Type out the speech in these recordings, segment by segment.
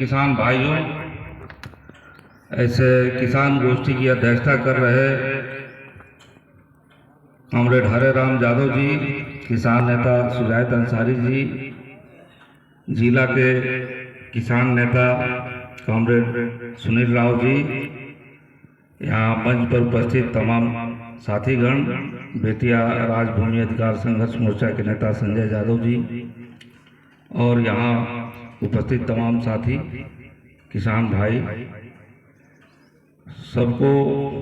किसान भाइयों, ऐसे किसान गोष्ठी की अध्यक्षता कर रहे कॉमरेड हरे राम यादव जी, किसान नेता सुजायत अंसारी जी, जिला के किसान नेता कॉमरेड सुनील राव जी, यहाँ मंच पर उपस्थित तमाम साथीगण, बेतिया राजभूमि अधिकार संघर्ष मोर्चा के नेता संजय यादव जी और यहाँ उपस्थित तमाम साथी किसान भाई, सबको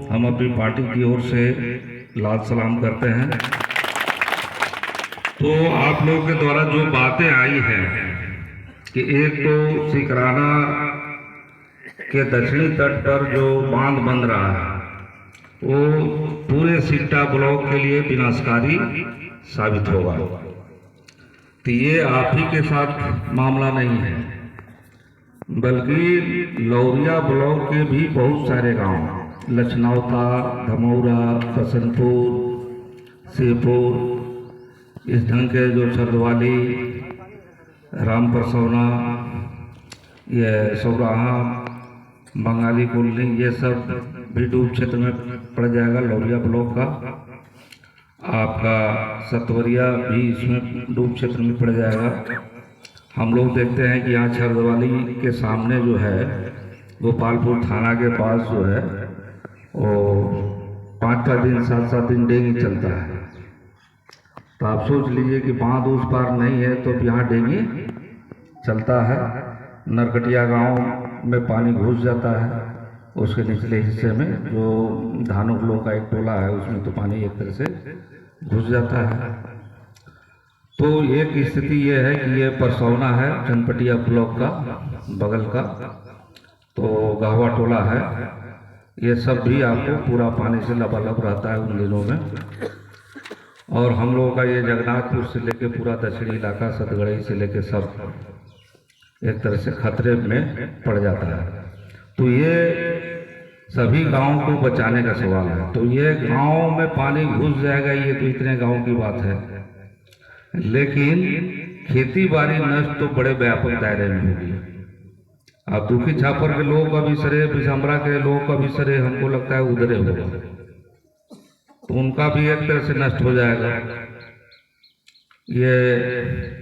हम अपनी पार्टी की ओर से लाल सलाम करते हैं। तो आप लोगों के द्वारा जो बातें आई हैं कि एक तो सिकराना के दक्षिणी तट पर जो बांध बन रहा है वो पूरे सिट्टा ब्लॉक के लिए विनाशकारी साबित होगा, तो ये आप ही के साथ मामला नहीं है, बल्कि लौरिया ब्लॉक के भी बहुत सारे गांव, लछनौता, धमौरा, बसंतपुर, सेपुर, इस ढंग के जो छरदवाली, रामपरसौना, ये सौराहा, बंगाली कॉलोनी, ये सब भी डूब क्षेत्र में पड़ जाएगा लौरिया ब्लॉक का। आपका सतवरिया भी इसमें डूब क्षेत्र में पड़ जाएगा। हम लोग देखते हैं कि यहाँ छरदवाली के सामने जो है गोपालपुर थाना के पास जो है वो 5-5 दिन 7-7 दिन डेंगू चलता है। तो आप सोच लीजिए कि बांध उस पार नहीं है तो यहाँ डेंगू चलता है। नरकटिया गांव में पानी घुस जाता है, उसके निचले हिस्से में जो धानुकलो का एक टोला है उसमें तो पानी एक तरह से घुस जाता है। तो एक स्थिति ये है कि ये परसौना है, चनपटिया ब्लॉक का बगल का, तो गाहवा टोला है, ये सब भी आपको पूरा पानी से लबालब रहता है उन दिनों में। और हम लोगों का ये जगन्नाथपुर से लेके पूरा दक्षिणी इलाका, सतगढ़ई से लेके सब एक तरह से खतरे में पड़ जाता है। तो ये सभी गांवों को बचाने का सवाल है। तो ये गांव में पानी घुस जाएगा, ये तो इतने गांव की बात है, लेकिन खेती बाड़ी नष्ट तो बड़े व्यापक दायरे में होगी। अब दुखी छापर के लोग का भी सरे, बिसम्बरा के लोग का भी सरे, हमको लगता है उधरे होगा, तो उनका भी एक तरह से नष्ट हो जाएगा। ये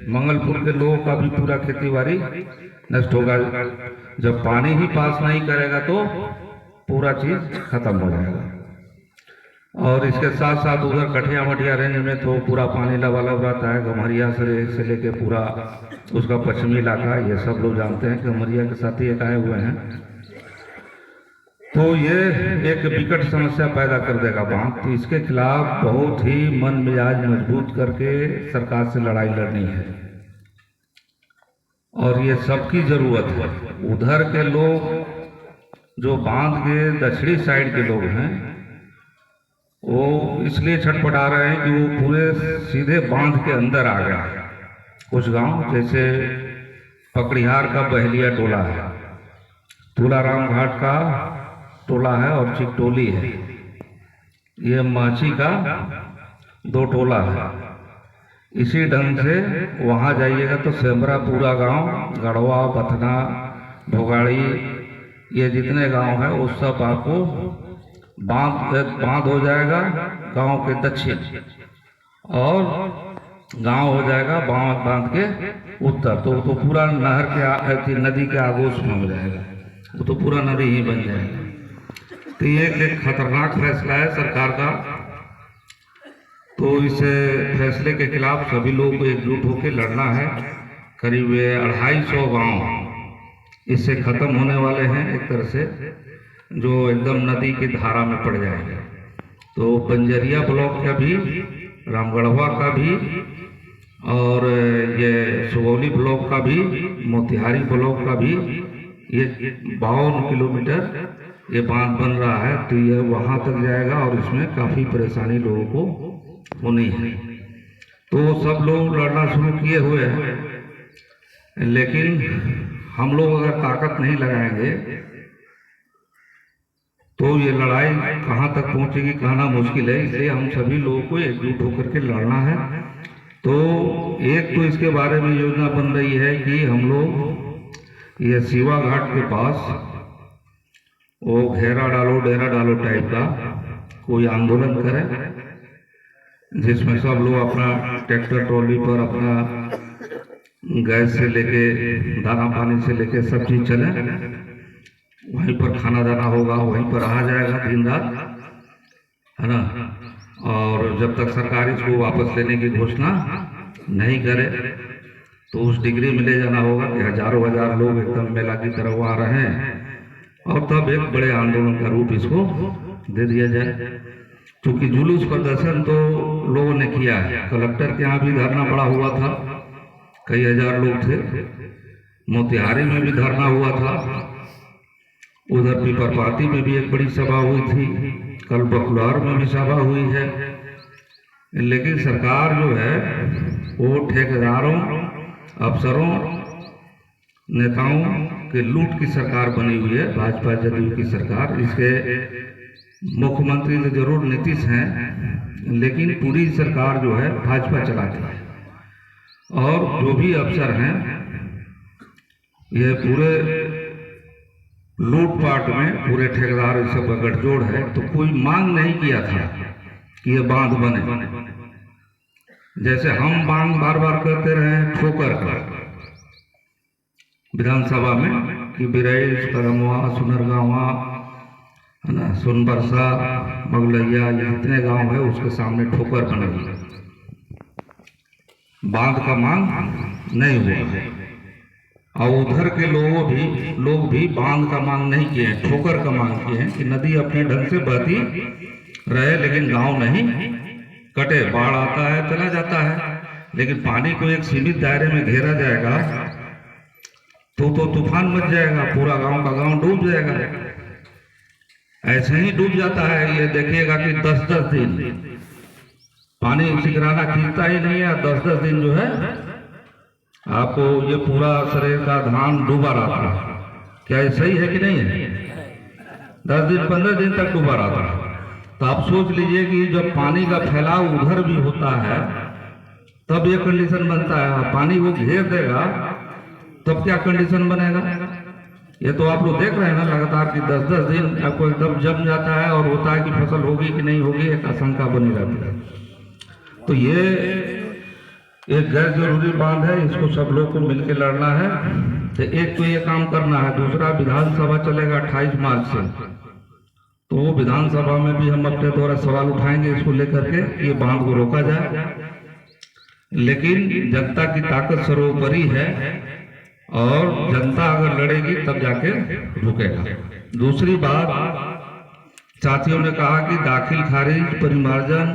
मंगलपुर के लोगों का भी पूरा खेती बाड़ी नष्ट होगा। जब पानी ही पास नहीं करेगा तो पूरा चीज खत्म हो जाएगा। और इसके साथ साथ उधर कठिया मठिया रेंज में तो पूरा पानी लबालब रहता है, गम्हरिया से लेके पूरा उसका पश्चिमी इलाका, ये सब लोग जानते हैं कि गम्हरिया के साथ ही एक आए हुए हैं। तो ये एक विकट समस्या पैदा कर देगा बांध। तो इसके खिलाफ बहुत ही मन मिजाज मजबूत करके सरकार से लड़ाई लड़नी है और ये सबकी जरूरत है। उधर के लोग जो बांध के दक्षिणी साइड के लोग हैं वो इसलिए छटपटा रहे हैं कि वो पूरे सीधे बांध के अंदर आ गया। कुछ गांव जैसे पकड़िहार का बहलिया टोला है, तुलाराम घाट का टोला है और चिकटोली है, ये माची का 2 टोला है। इसी ढंग से वहाँ जाइएगा तो सेमरा पूरा गांव, गढ़वा, बथना, भोगाड़ी, ये जितने गांव हैं वो सब आपको बांध हो जाएगा गांव के दक्षिण, और गांव हो जाएगा बांध के उत्तर। तो पूरा नहर के नदी के आगोश में हो जाएगा, वो तो पूरा नदी ही बन जाएगा। तो ये एक खतरनाक फैसला है सरकार का। तो इस फैसले के खिलाफ सभी लोग को एकजुट होकर लड़ना है। करीब 250 गांव इससे खत्म होने वाले हैं एक तरह से, जो एकदम नदी की धारा में पड़ जाएंगे। तो बंजरिया ब्लॉक का भी, रामगढ़वा का भी, और ये सुगौली ब्लॉक का भी, मोतिहारी ब्लॉक का भी, ये 52 किलोमीटर ये बांध बन रहा है। तो ये वहाँ तक जाएगा और इसमें काफ़ी परेशानी लोगों को होनी है। तो सब लोग लड़ना शुरू किए हुए हैं, लेकिन हम लोग अगर ताकत नहीं लगाएंगे तो ये लड़ाई कहाँ तक पहुँचेगी कहना मुश्किल है। इसलिए हम सभी लोगों को एकजुट होकर के लड़ना है। तो एक तो इसके बारे में योजना बन रही है कि हम लोग ये शिवा घाट के पास वो घेरा डालो डेरा डालो टाइप का कोई आंदोलन करे, जिसमें सब लोग अपना ट्रैक्टर ट्रॉली पर अपना गैस से लेके दाना पानी से लेके सब चीज चले, वहीं पर खाना दाना होगा, वहीं पर रहा जाएगा दिन रात, है ना। और जब तक सरकार इसको वापस लेने की घोषणा नहीं करे तो उस डिग्री में ले जाना होगा कि हजारों हजार लोग एकदम मेला की तरह वहाँ रहें, और तब एक बड़े आंदोलन का रूप इसको दे दिया जाए। क्योंकि जुलूस प्रदर्शन तो लोगों ने किया है, कलेक्टर के यहाँ भी धरना पड़ा हुआ था, कई हजार लोग थे, मोतिहारी में भी धरना हुआ था, उधर पीपरपाती में भी एक बड़ी सभा हुई थी, कल बकुलार में भी सभा हुई है। लेकिन सरकार जो है वो ठेकेदारों, अफसरों, नेताओं के लूट की सरकार बनी हुई है, भाजपा जदयू की सरकार। इसके मुख्यमंत्री तो जरूर नीतीश हैं, लेकिन पूरी सरकार जो है भाजपा चलाती है, और जो भी अफसर हैं ये पूरे लूटपाट में पूरे ठेकेदार इस सब का गठजोड़ है। तो कोई मांग नहीं किया था कि ये बांध बने, जैसे हम मांग बार बार करते रहे ठोकर कर विधानसभा में कि बिरैज, कदमवा, सुनरगांवा, है ना, सोनबरसा, बगलैया, ये जितने गांव है उसके सामने ठोकर बनेगी, बांध का मांग नहीं हुआ। और उधर के लोग भी बांध का मांग नहीं किए हैं, ठोकर का मांग किए हैं कि नदी अपने ढंग से बहती रहे, लेकिन गांव नहीं कटे। बाढ़ आता है चला जाता है, लेकिन पानी को एक सीमित दायरे में घेरा जाएगा तो तूफान मच जाएगा, पूरा गांव का गांव डूब जाएगा। ऐसे ही डूब जाता है, ये देखिएगा कि 10-10 दिन पानी सिकराना खींचता ही नहीं है, 10-10 दिन जो है आपको ये पूरा शरीर का धान डूबा रहता है। क्या ये सही है कि नहीं है? 10 दिन 15 दिन तक डूबा रहता है। तो आप सोच लीजिए कि जब पानी का फैलाव उधर भी होता है तब ये कंडीशन बनता है, पानी वो घेर देगा तब क्या कंडीशन बनेगा। ये तो आप लोग देख रहे हैं ना लगातार कि 10-10 दिन आपको एकदम जम जाता है, और होता है कि फसल होगी कि नहीं होगी, एक आशंका बनी रहती है। तो ये एक गैर जरूरी बांध है, इसको सब लोग को मिलकर लड़ना है। तो एक तो ये काम करना है, दूसरा विधानसभा चलेगा 28 मार्च से, तो वो विधानसभा में भी हम अपने द्वारा सवाल उठाएंगे इसको लेकर के, ये बांध को रोका जाए। लेकिन जनता की ताकत सर्वोपरि है, और जनता अगर लड़ेगी तब जाके रुकेगा। दूसरी बात, साथियों ने कहा कि दाखिल खारिज, परिमार्जन,